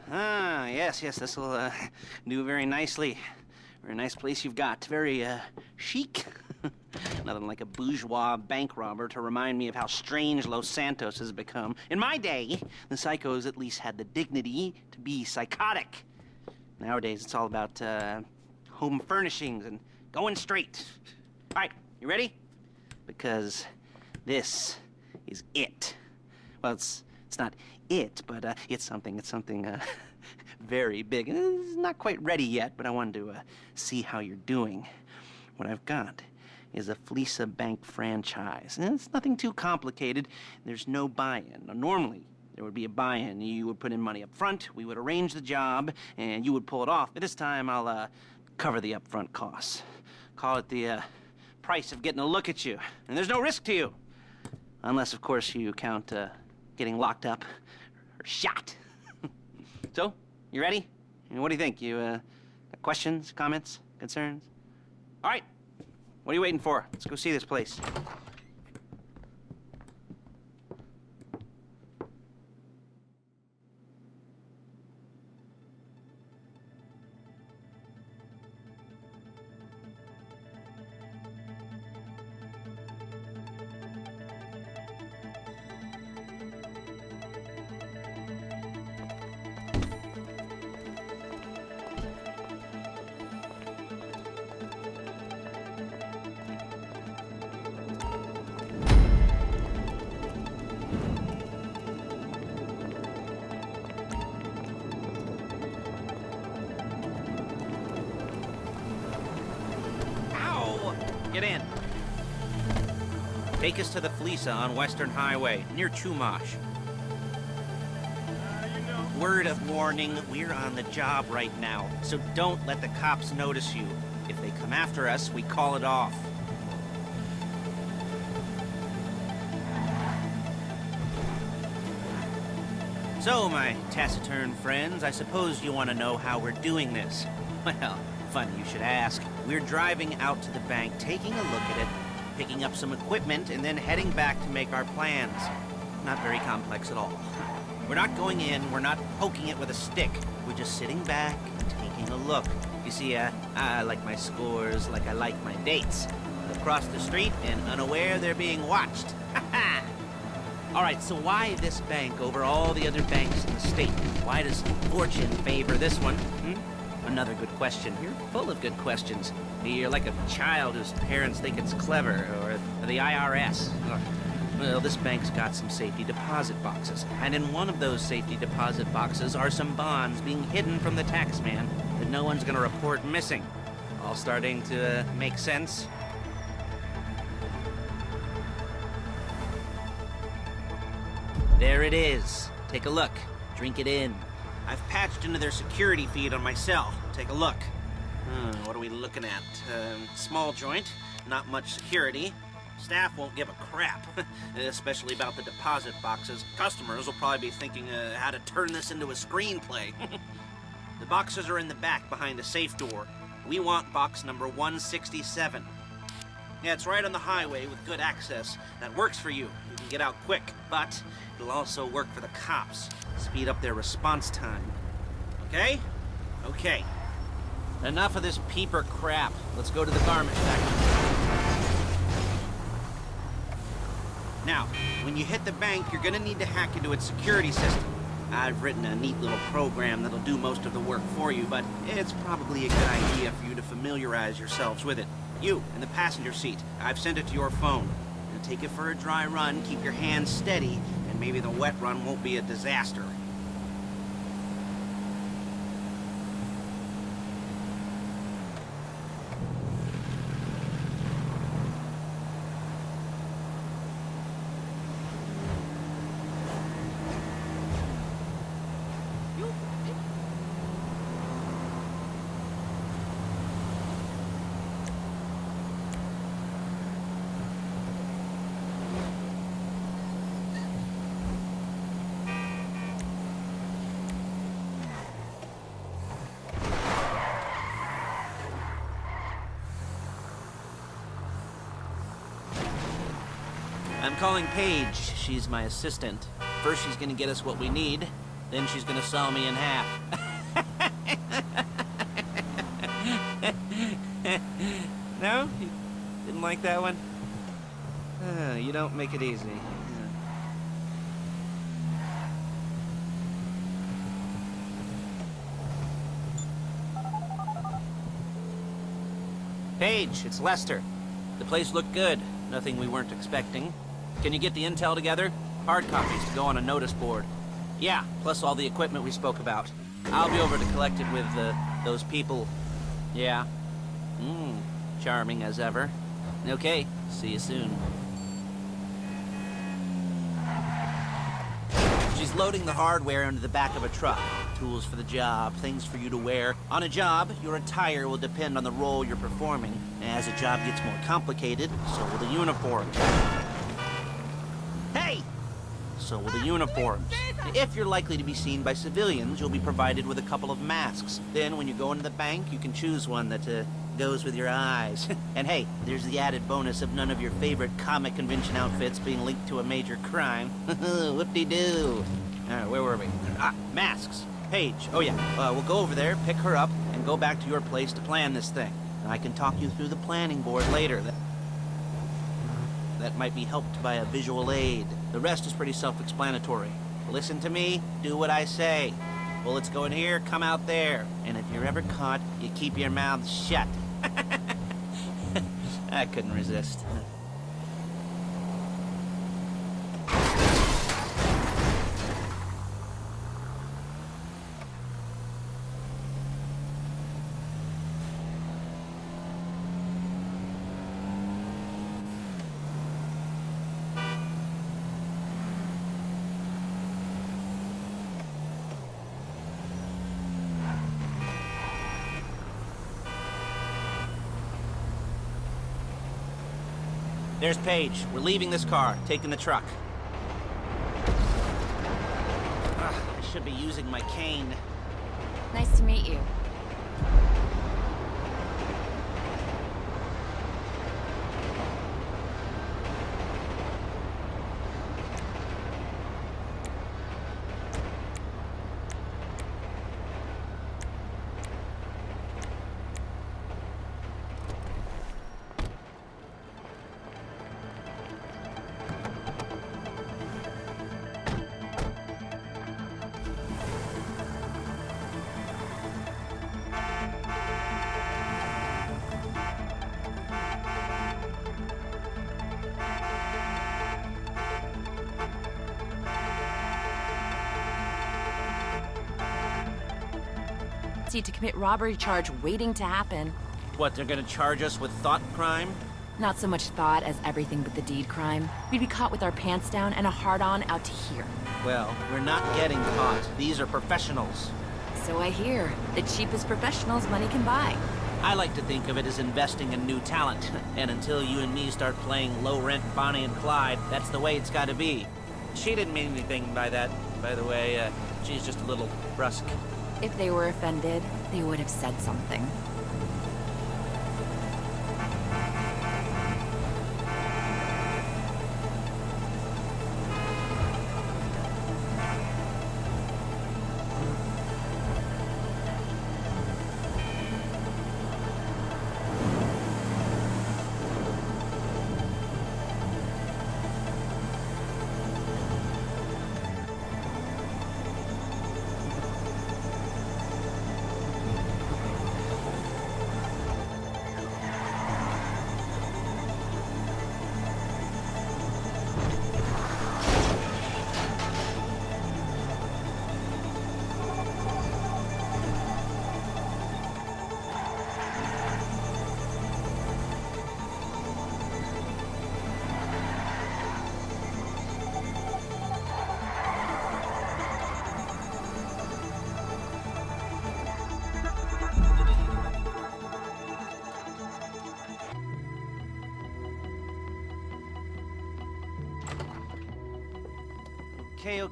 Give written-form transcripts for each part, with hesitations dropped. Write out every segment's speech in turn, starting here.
Ah, yes, this'll do very nicely. Very nice place you've got. Very chic. Nothing like a bourgeois bank robber to remind me of how strange Los Santos has become. In my day, the psychos at least had the dignity to be psychotic. Nowadays, it's all about home furnishings and going straight. All right, you ready? Because this is it. Well, it's not it, but it's something very big. It's not quite ready yet, but I wanted to see how you're doing. What I've got is a Fleeca Bank franchise. And it's nothing too complicated. There's no buy-in. Now, normally, there would be a buy-in. You would put in money up front, we would arrange the job, and you would pull it off. But this time, I'll cover the upfront costs. Call it the price of getting a look at you. And there's no risk to you. Unless, of course, you count getting locked up or shot. So, you ready? And what do you think? You got questions, comments, concerns? All right. What are you waiting for? Let's go see this place. Get in. Take us to the Fleeca on Western Highway, near Chumash. Word of warning, we're on the job right now, so don't let the cops notice you. If they come after us, we call it off. So, my taciturn friends, I suppose you want to know how we're doing this. Well, funny you should ask. We're driving out to the bank, taking a look at it, picking up some equipment, and then heading back to make our plans. Not very complex at all. We're not going in, we're not poking it with a stick. We're just sitting back and taking a look. You see, I like my scores like I like my dates. Across the street and unaware they're being watched. Ha-ha! All right, so why this bank over all the other banks in the state? Why does fortune favor this one? Another good question. You're full of good questions. You're like a child whose parents think it's clever, or the IRS. Well, this bank's got some safety deposit boxes, and in one of those safety deposit boxes are some bonds being hidden from the tax man that no one's gonna report missing. All starting to make sense? There it is. Take a look. Drink it in. I've patched into their security feed on my cell. Take a look. What are we looking at? Small joint, not much security. Staff won't give a crap, especially about the deposit boxes. Customers will probably be thinking how to turn this into a screenplay. The boxes are in the back behind a safe door. We want box number 167. Yeah, it's right on the highway with good access. That works for you. You can get out quick, but it'll also work for the cops. Speed up their response time. Okay? Okay. Enough of this peeper crap. Let's go to the garment factory. Now, when you hit the bank, you're gonna need to hack into its security system. I've written a neat little program that'll do most of the work for you, but it's probably a good idea for you to familiarize yourselves with it. You, in the passenger seat, I've sent it to your phone. Now take it for a dry run, keep your hands steady, and maybe the wet run won't be a disaster. I'm calling Paige. She's my assistant. First, she's gonna get us what we need, Then she's gonna saw me in half. No? You didn't like that one? You don't make it easy. Paige, it's Lester. The place looked good. Nothing we weren't expecting. Can you get the intel together? Hard copies to go on a notice board. Yeah, plus all the equipment we spoke about. I'll be over to collect it with, those people. Yeah. Charming as ever. Okay, see you soon. She's loading the hardware into the back of a truck. Tools for the job, things for you to wear. On a job, your attire will depend on the role you're performing. As a job gets more complicated, so will the uniforms. Hey! So will the uniforms. If you're likely to be seen by civilians, you'll be provided with a couple of masks. Then, when you go into the bank, you can choose one that, goes with your eyes. And hey, there's the added bonus of none of your favorite comic convention outfits being linked to a major crime. Whoop-de-doo. Alright, where were we? Masks. Paige. Oh yeah, we'll go over there, pick her up, and go back to your place to plan this thing. I can talk you through the planning board later. That might be helped by a visual aid. The rest is pretty self-explanatory. Listen to me, do what I say. Bullets go in here, come out there. And if you're ever caught, you keep your mouth shut. I couldn't resist. There's Paige. We're leaving this car, taking the truck. I should be using my cane. Nice to meet you. To commit robbery charge waiting to happen. What, they're gonna charge us with thought crime? Not so much thought as everything but the deed crime. We'd be caught with our pants down and a hard-on out to here. Well, we're not getting caught. These are professionals. So I hear. The cheapest professionals money can buy. I like to think of it as investing in new talent. And until you and me start playing low-rent Bonnie and Clyde, that's the way it's gotta be. She didn't mean anything by that, by the way. She's just a little brusque. If they were offended, they would have said something.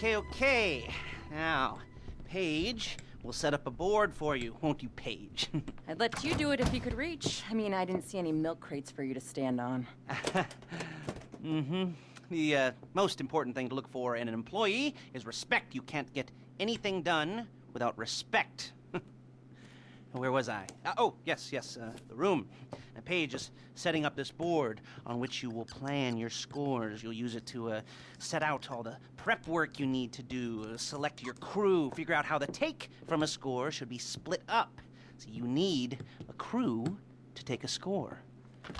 Okay. Now, Paige, we'll set up a board for you, won't you, Paige? I'd let you do it if you could reach. I mean, I didn't see any milk crates for you to stand on. The most important thing to look for in an employee is respect you can't get anything done without respect. Where was I? Oh, yes, the room. Paige is setting up this board on which you will plan your scores. You'll use it to set out all the prep work you need to do, select your crew, figure out how the take from a score should be split up. So you need a crew to take a score.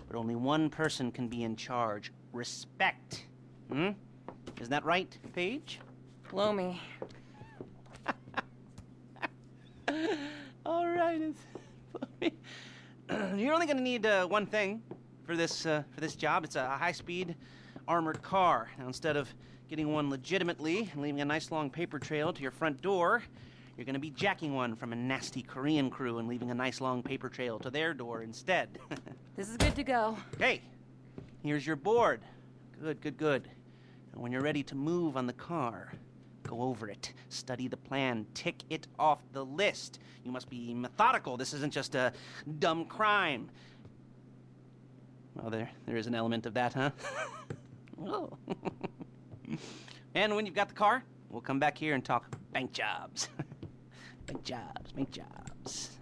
But only one person can be in charge. Respect. Isn't that right, Paige? Blow me. All right. You're only going to need one thing for this job. It's a high-speed armored car. Now, instead of getting one legitimately and leaving a nice long paper trail to your front door, you're going to be jacking one from a nasty Korean crew and leaving a nice long paper trail to their door instead. This is good to go. Okay, here's your board. Good. And when you're ready to move on the car, go over it, study the plan, tick it off the list. You must be methodical. This isn't just a dumb crime. Well, there is an element of that, huh? Oh. And when you've got the car, we'll come back here and talk bank jobs. Bank jobs.